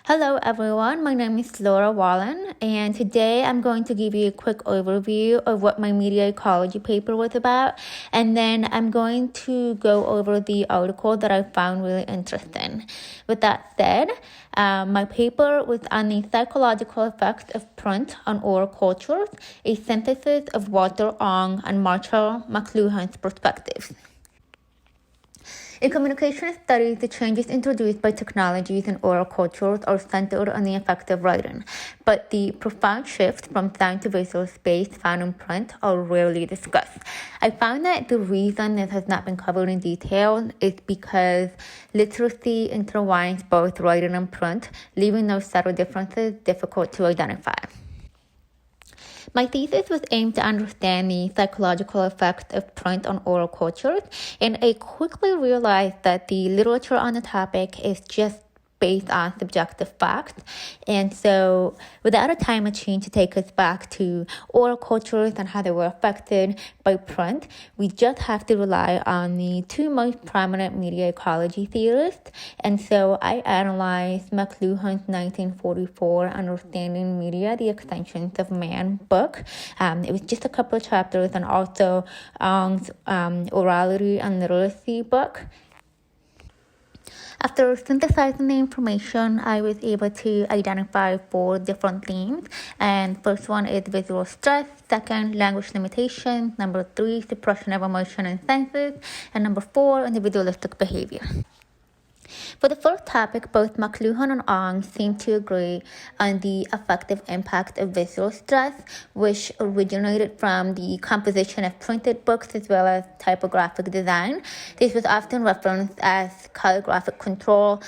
Hello everyone, my name is Laura Wallen, and today I'm going to give you a quick overview of what my media ecology paper was about, and then I'm going to go over the article that I found really interesting. With that said, my paper was on the psychological effects of print on oral cultures, a synthesis of Walter Ong and Marshall McLuhan's perspectives. In communication studies, the changes introduced by technologies in oral cultures are centered on the effect of writing, but the profound shifts from sound to visual space found in print are rarely discussed. I found that the reason this has not been covered in detail is because literacy intertwines both writing and print, leaving those subtle differences difficult to identify. My thesis was aimed to understand the psychological effects of print on oral cultures, and I quickly realized that the literature on the topic is just based on subjective facts. And so without a time machine to take us back to oral cultures and how they were affected by print, we just have to rely on the two most prominent media ecology theorists. And so I analyzed McLuhan's 1944 Understanding Media, the Extensions of Man book. It was just a couple of chapters, and also Ong's Orality and Literacy book. After synthesizing the information, I was able to identify 4 different themes. And first one is visual stress, second, language limitations, number 3, suppression of emotion and senses, and number 4, individualistic behavior. For the first topic, both McLuhan and Ong seem to agree on the effective impact of visual stress, which originated from the composition of printed books as well as typographic design. This was often referenced as calligraphic control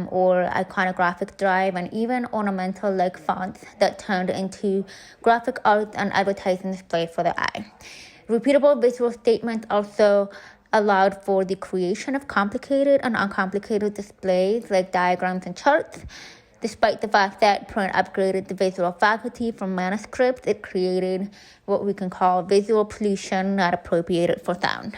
or iconographic drive, and even ornamental-like fonts that turned into graphic art and advertising display for the eye. Repeatable visual statements also allowed for the creation of complicated and uncomplicated displays like diagrams and charts. Despite the fact that print upgraded the visual faculty from manuscripts, it created what we can call visual pollution not appropriated for sound.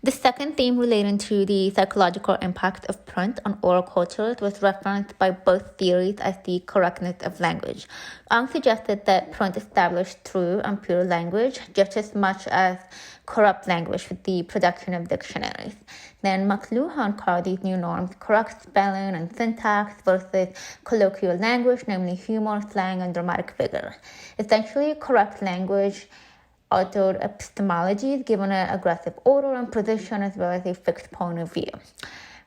The second theme relating to the psychological impact of print on oral cultures was referenced by both theories as the correctness of language. Ong suggested that print established true and pure language just as much as corrupt language with the production of dictionaries. Then McLuhan called these new norms correct spelling and syntax versus colloquial language, namely humor, slang, and dramatic figure. Essentially, correct language altered epistemologies given an aggressive order and position as well as a fixed point of view,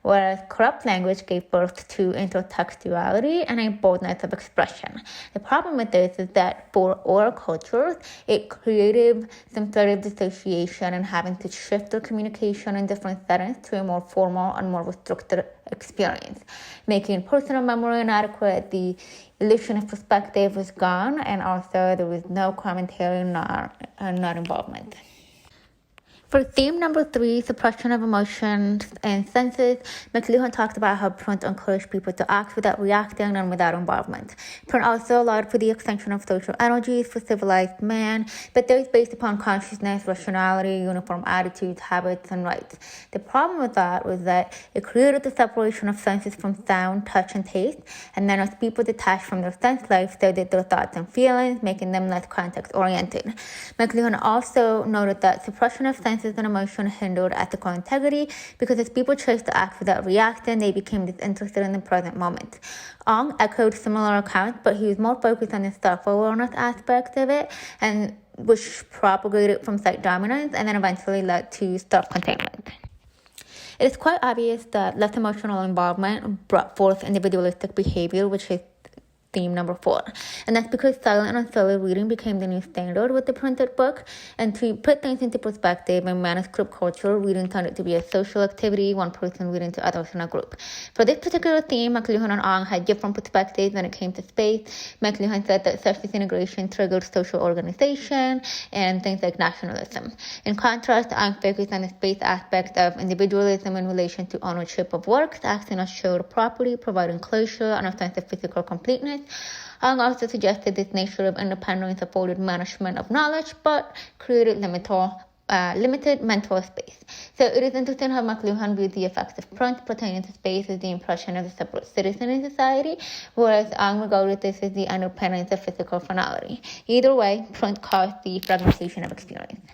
whereas corrupt language gave birth to intertextuality and a boldness of expression. The problem with this is that for oral cultures, it created some sort of dissociation and having to shift their communication in different settings to a more formal and more restricted experience, making personal memory inadequate. The illusion of perspective was gone, and also there was no commentary nor involvement. For theme number 3, suppression of emotions and senses, McLuhan talked about how print encouraged people to act without reacting and without involvement. Print also allowed for the extension of social energies for civilized man, but those based upon consciousness, rationality, uniform attitudes, habits, and rights. The problem with that was that it created the separation of senses from sound, touch, and taste, and then as people detached from their sense life, so did their thoughts and feelings, making them less context-oriented. McLuhan also noted that suppression of senses and emotion hindered ethical integrity because as people chose to act without reacting, they became disinterested in the present moment. Ong echoed similar accounts, but he was more focused on the self-awareness aspect of it, and which propagated from site dominance and then eventually led to self-containment. It is quite obvious that less emotional involvement brought forth individualistic behavior, which is theme number 4. And that's because silent and unfiltered reading became the new standard with the printed book. And to put things into perspective, in manuscript culture, reading tended to be a social activity, one person reading to others in a group. For this particular theme, McLuhan and Ong had different perspectives when it came to space. McLuhan said that such disintegration triggered social organization and things like nationalism. In contrast, Ong focused on the space aspect of individualism in relation to ownership of works, acting as shared property, providing closure and a sense of physical completeness. Ong also suggested this nature of independence afforded management of knowledge, but created limited mental space. So it is interesting how McLuhan viewed the effects of print pertaining to space as the impression of a separate citizen in society, whereas Ang regarded this as the underpinnings of physical finality. Either way, print caused the fragmentation of experience.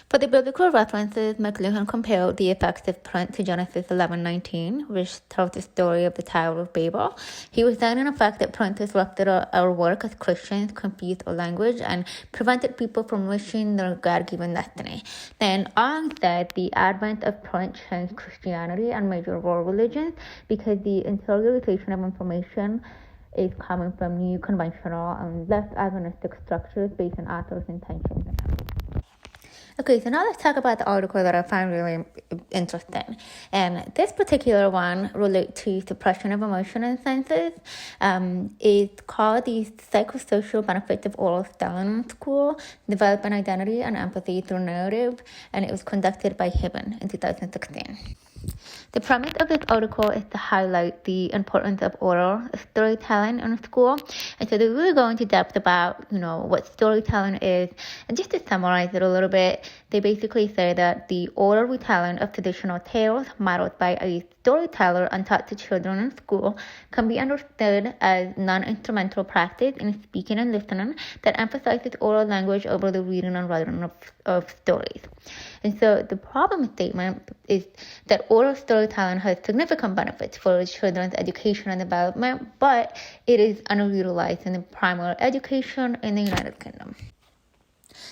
For the biblical references, McLuhan compared the effects of print to Genesis 11:19, which tells the story of the Tower of Babel. He was saying, in effect, that print disrupted our work as Christians, confused our language, and prevented people from reaching their God-given destiny. Then Ong said the advent of print changed Christianity and major world religions because the interiorization of information is coming from new conventional and less agnostic structures based on authors' intentions. Okay, so now let's talk about the article that I found really interesting. And this particular one relates to suppression of emotion and senses. It's called the Psychosocial Benefits of Oral Styling in School, Developing Identity and Empathy Through Narrative, and it was conducted by Hibben in 2016. The premise of this article is to highlight the importance of oral storytelling in school. And so they're really going into depth about, what storytelling is. And just to summarize it a little bit, they basically say that the oral retelling of traditional tales modeled by a storyteller and taught to children in school can be understood as non-instrumental practice in speaking and listening that emphasizes oral language over the reading and writing of stories. And so the problem statement is that oral storytelling has significant benefits for children's education and development, but it is underutilized in the primary education in the United Kingdom.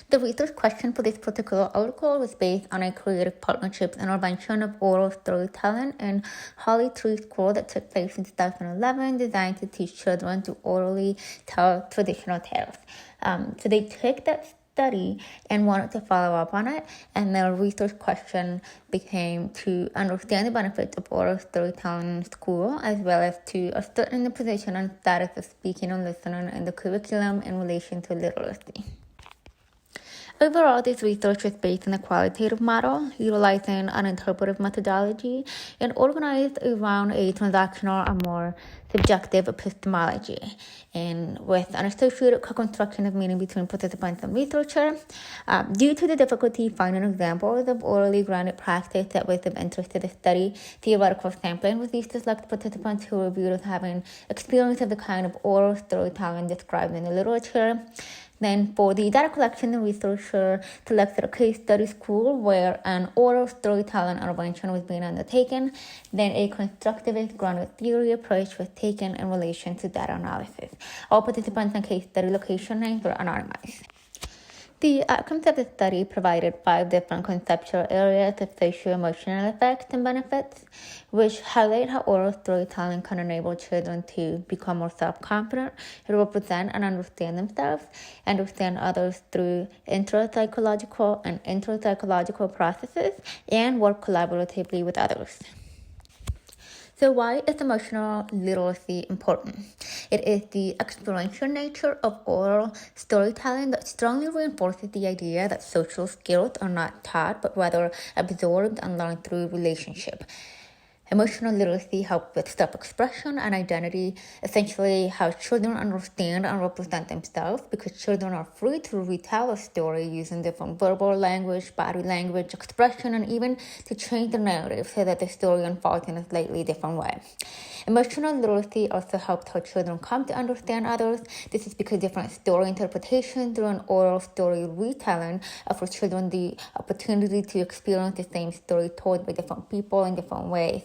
The research question for this particular article was based on a creative partnerships intervention of oral storytelling in Holly Tree School that took place in 2011, designed to teach children to orally tell traditional tales. So they took that study and wanted to follow up on it, and their research question became to understand the benefits of oral storytelling in school, as well as to ascertain the position and status of speaking and listening in the curriculum in relation to literacy. Overall, this research is based on a qualitative model, utilizing an interpretive methodology, and organized around a transactional and more subjective epistemology, and with an associated co-construction of meaning between participants and researcher. Due to the difficulty finding examples of orally grounded practice that was of interest to the study, theoretical sampling was used to select participants who were viewed as having experience of the kind of oral storytelling described in the literature. Then for the data collection, the researcher selected a case study school where an oral storytelling intervention was being undertaken. Then a constructivist grounded theory approach was taken in relation to data analysis. All participants and case study location names were anonymized. The outcomes of the study provided 5 different conceptual areas of socio-emotional effects and benefits, which highlight how oral storytelling can enable children to become more self-confident, represent and understand themselves, understand others through intrapsychological and interpsychological processes, and work collaboratively with others. So why is emotional literacy important? It is the experiential nature of oral storytelling that strongly reinforces the idea that social skills are not taught, but rather absorbed and learned through relationship. Emotional literacy helps with self-expression and identity, essentially how children understand and represent themselves, because children are free to retell a story using different verbal language, body language, expression, and even to change the narrative so that the story unfolds in a slightly different way. Emotional literacy also helps how children come to understand others. This is because different story interpretation through an oral story retelling offers children the opportunity to experience the same story told by different people in different ways.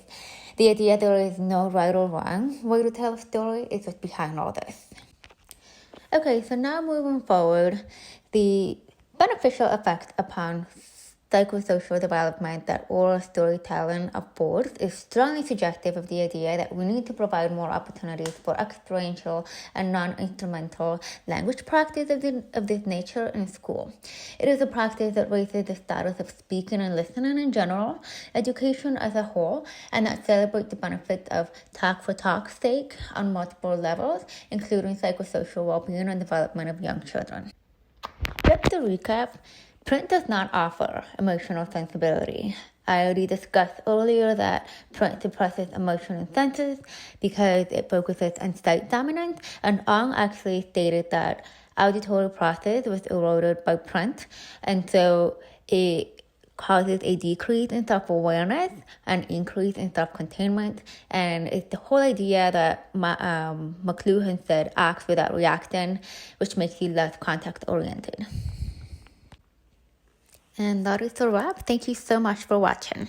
The idea there is no right or wrong way to tell a story is what's behind all this. Okay, so now moving forward, the beneficial effect upon psychosocial development that oral storytelling affords is strongly suggestive of the idea that we need to provide more opportunities for experiential and non-instrumental language practice of this nature in school. It is a practice that raises the status of speaking and listening in general, education as a whole, and that celebrates the benefits of talk for talk's sake on multiple levels, including psychosocial well-being and development of young children. Just to recap, print does not offer emotional sensibility. I already discussed earlier that print suppresses emotion and senses because it focuses on sight dominance, and Ong actually stated that auditory process was eroded by print, and so it causes a decrease in self-awareness and increase in self-containment. And it's the whole idea that McLuhan said, act without reacting, which makes you less context-oriented. And that is a wrap. Thank you so much for watching.